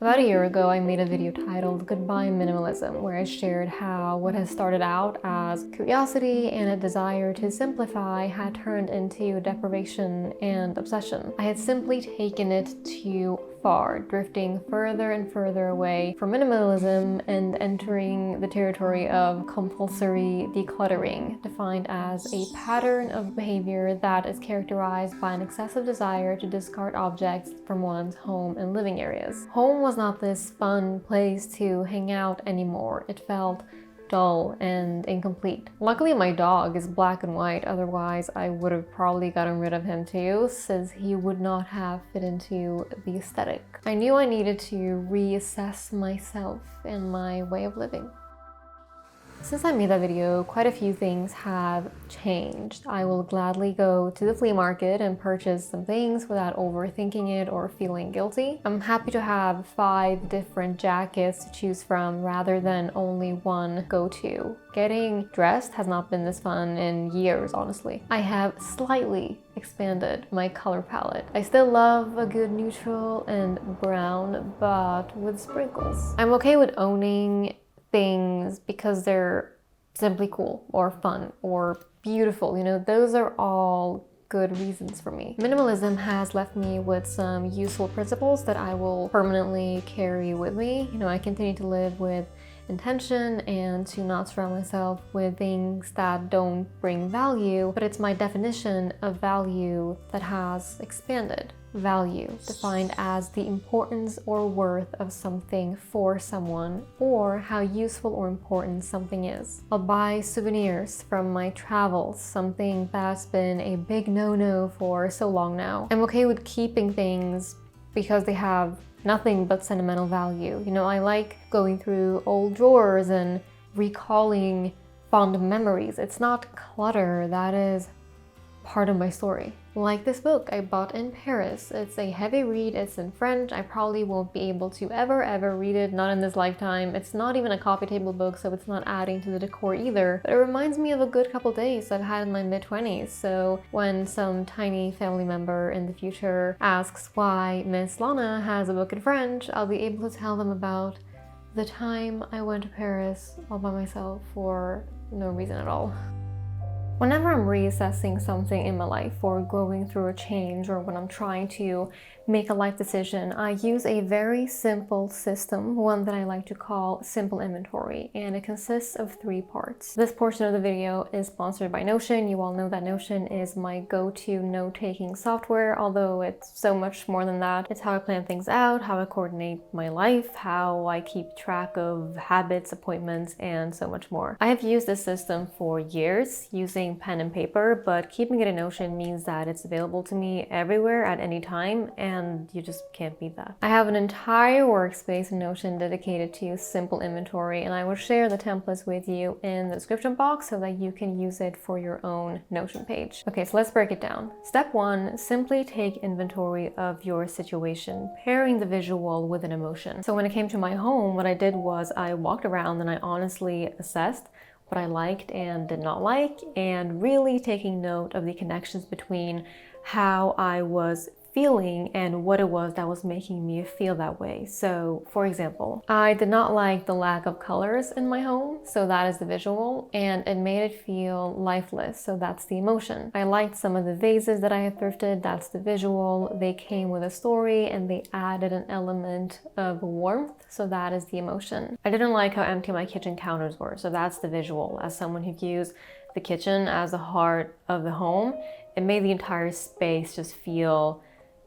About a year ago, I made a video titled Goodbye Minimalism, where I shared how what has started out as curiosity and a desire to simplify had turned into deprivation and obsession. I had simply taken it too far, drifting further and further away from minimalism and entering the territory of compulsory decluttering, defined as a pattern of behavior that is characterized by an excessive desire to discard objects from one's home and living areas. Home was not this fun place to hang out anymore. It felt dull and incomplete. Luckily, my dog is black and white, otherwise I would have probably gotten rid of him too, since he would not have fit into the aesthetic. I knew I needed to reassess myself and my way of living. Since I made that video, quite a few things have changed. I will gladly go to the flea market and purchase some things without overthinking it or feeling guilty. I'm happy to have 5 different jackets to choose from rather than only one go-to. Getting dressed has not been this fun in years, honestly. I have slightly expanded my color palette. I still love a good neutral and brown, but with sprinkles. I'm okay with owning things because they're simply cool or fun or beautiful. You know, those are all good reasons for me. Minimalism has left me with some useful principles that I will permanently carry with me. You know, I continue to live with intention and to not surround myself with things that don't bring value, but it's my definition of value that has expanded. Value, defined as the importance or worth of something for someone, or how useful or important something is. I'll buy souvenirs from my travels, something that's been a big no-no for so long now. I'm okay with keeping things because they have nothing but sentimental value. You know, I like going through old drawers and recalling fond memories. It's not clutter, that is part of my story. Like this book I bought in Paris. It's a heavy read, it's in French. I probably won't be able to ever read it, not in this lifetime. It's not even a coffee table book, so it's not adding to the decor either. But it reminds me of a good couple days I've had in my mid-20s. So when some tiny family member in the future asks why Miss Lana has a book in French, I'll be able to tell them about the time I went to Paris all by myself for no reason at all. Whenever I'm reassessing something in my life or going through a change or when I'm trying to make a life decision, I use a very simple system, one that I like to call simple inventory, and it consists of 3 parts. This portion of the video is sponsored by Notion. You all know that Notion is my go-to note-taking software, although it's so much more than that. It's how I plan things out, how I coordinate my life, how I keep track of habits, appointments, and so much more. I have used this system for years using pen and paper, but keeping it in Notion means that it's available to me everywhere at any time, and you just can't beat that. I have an entire workspace in Notion dedicated to simple inventory, and I will share the templates with you in the description box so that you can use it for your own Notion page. Okay, so let's break it down. Step 1, simply take inventory of your situation, pairing the visual with an emotion. So when it came to my home, what I did was I walked around and I honestly assessed what I liked and did not like, and really taking note of the connections between how I was feeling and what it was that was making me feel that way. So, for example, I did not like the lack of colors in my home, so that is the visual, and it made it feel lifeless, so that's the emotion. I liked some of the vases that I had thrifted, that's the visual. They came with a story and they added an element of warmth, so that is the emotion. I didn't like how empty my kitchen counters were, so that's the visual. As someone who views the kitchen as the heart of the home, it made the entire space just feel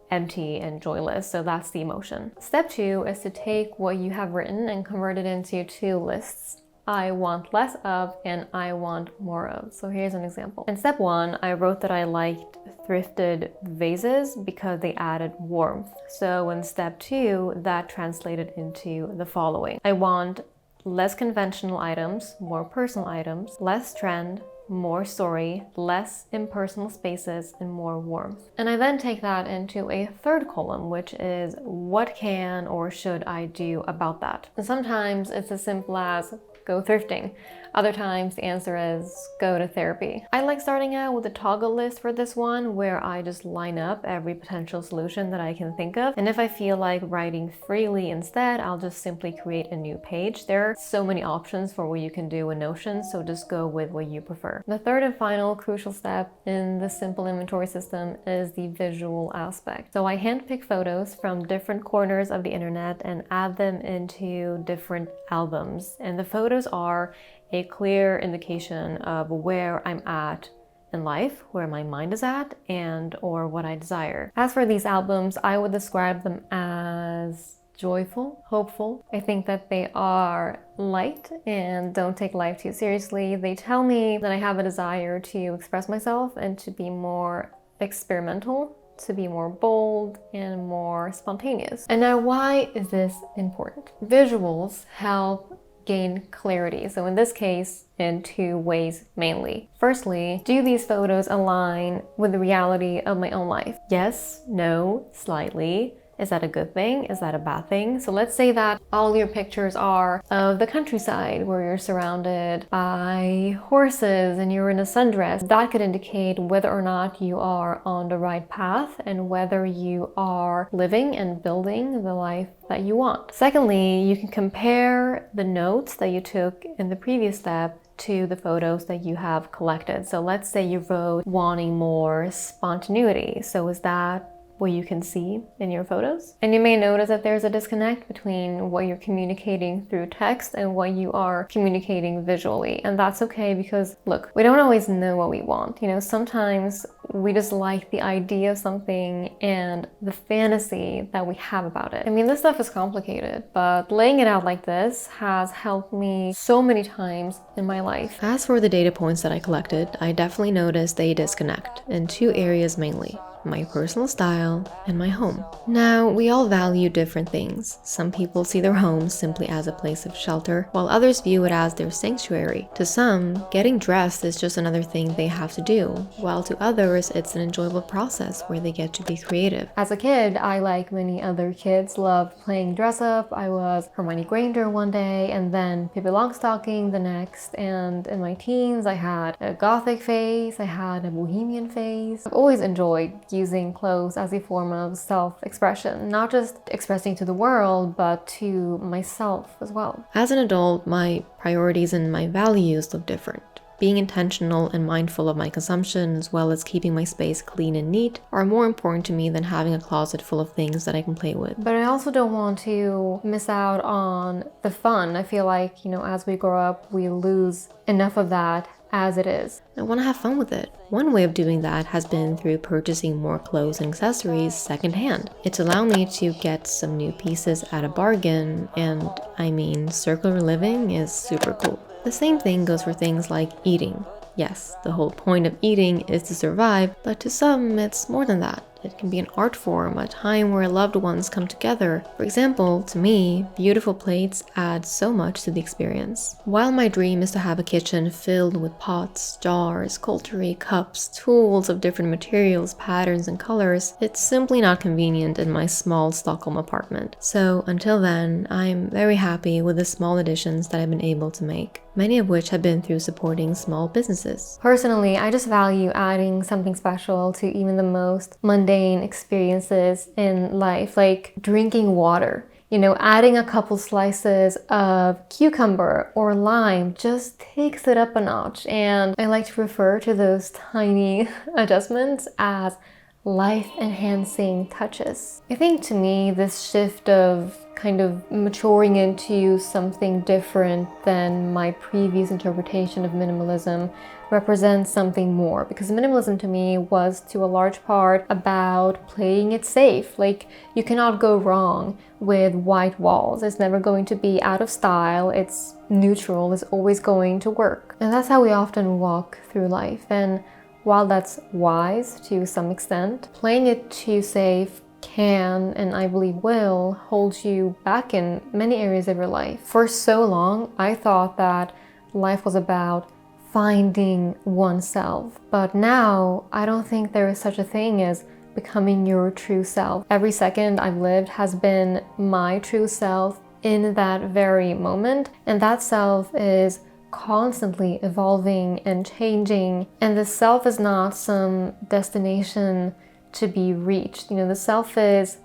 empty and joyless, so that's the emotion. Step 2 is to take what you have written and convert it into 2 lists. I want less of and I want more of. So here's an example. In step 1, I wrote that I liked thrifted vases because they added warmth. So in step 2, that translated into the following. I want less conventional items, more personal items, less trend, more story, less impersonal spaces, and more warmth. And I then take that into a 3rd column, which is what can or should I do about that? And sometimes it's as simple as go thrifting. Other times the answer is go to therapy. I like starting out with a toggle list for this one where I just line up every potential solution that I can think of. And if I feel like writing freely instead, I'll just simply create a new page. There are so many options for what you can do in Notion, so just go with what you prefer. The third and final crucial step in the simple inventory system is the visual aspect. So I handpick photos from different corners of the internet and add them into different albums. And the photos are a clear indication of where I'm at in life, where my mind is at, and or what I desire. As for these albums, I would describe them as joyful, hopeful. I think that they are light and don't take life too seriously. They tell me that I have a desire to express myself and to be more experimental, to be more bold and more spontaneous. And now, why is this important? Visuals help gain clarity. So in this case, in two ways mainly. Firstly, do these photos align with the reality of my own life? Yes, no, slightly. Is that a good thing? Is that a bad thing? So let's say that all your pictures are of the countryside where you're surrounded by horses and you're in a sundress. That could indicate whether or not you are on the right path and whether you are living and building the life that you want. Secondly, you can compare the notes that you took in the previous step to the photos that you have collected. So let's say you wrote wanting more spontaneity. So is that what you can see in your photos? And you may notice that there's a disconnect between what you're communicating through text and what you are communicating visually. And that's okay, because look, we don't always know what we want. You know, sometimes we just like the idea of something and the fantasy that we have about it. I mean, this stuff is complicated, but laying it out like this has helped me so many times in my life. As for the data points that I collected, I definitely noticed a disconnect in two areas mainly: my personal style and my home. Now, we all value different things. Some people see their homes simply as a place of shelter, while others view it as their sanctuary. To some, getting dressed is just another thing they have to do, while to others, it's an enjoyable process where they get to be creative. As a kid, I, like many other kids, loved playing dress up. I was Hermione Granger one day, and then Pippi Longstocking the next. And in my teens, I had a gothic phase, I had a bohemian phase. I've always enjoyed using clothes as a form of self-expression, not just expressing to the world, but to myself as well. As an adult, my priorities and my values look different. Being intentional and mindful of my consumption, as well as keeping my space clean and neat, are more important to me than having a closet full of things that I can play with. But I also don't want to miss out on the fun. I feel like, you know, as we grow up, we lose enough of that as it is. I want to have fun with it. One way of doing that has been through purchasing more clothes and accessories secondhand. It's allowed me to get some new pieces at a bargain, and I mean, circular living is super cool. The same thing goes for things like eating. Yes, the whole point of eating is to survive, but to some, it's more than that. It can be an art form, a time where loved ones come together. For example, to me, beautiful plates add so much to the experience. While my dream is to have a kitchen filled with pots, jars, cutlery, cups, tools of different materials, patterns, and colors, it's simply not convenient in my small Stockholm apartment. So until then, I'm very happy with the small additions that I've been able to make, many of which have been through supporting small businesses. Personally, I just value adding something special to even the most mundane experiences in life, like drinking water. You know, adding a couple slices of cucumber or lime just takes it up a notch. And I like to refer to those tiny adjustments as life-enhancing touches. I think to me, this shift of kind of maturing into something different than my previous interpretation of minimalism represents something more, because minimalism to me was to a large part about playing it safe. Like, you cannot go wrong with white walls. It's never going to be out of style. It's neutral. It's always going to work. And that's how we often walk through life. And while that's wise to some extent, playing it too safe can, and I believe will, hold you back in many areas of your life. For so long, I thought that life was about finding oneself. But now, I don't think there is such a thing as becoming your true self. Every second I've lived has been my true self in that very moment. And that self is constantly evolving and changing, and the self is not some destination to be reached. The self is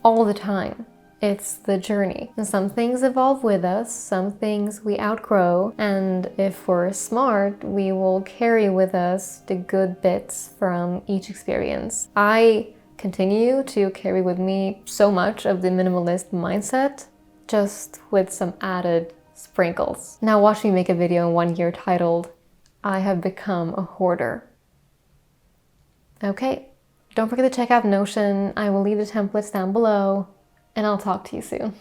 all the time. It's the journey. And some things evolve with us, some things we outgrow, and if we're smart, we will carry with us the good bits from each experience. I continue to carry with me so much of the minimalist mindset, just with some added sprinkles. Now watch me make a video in 1 year titled, I have become a hoarder. Okay, don't forget to check out Notion. I will leave the templates down below, and I'll talk to you soon.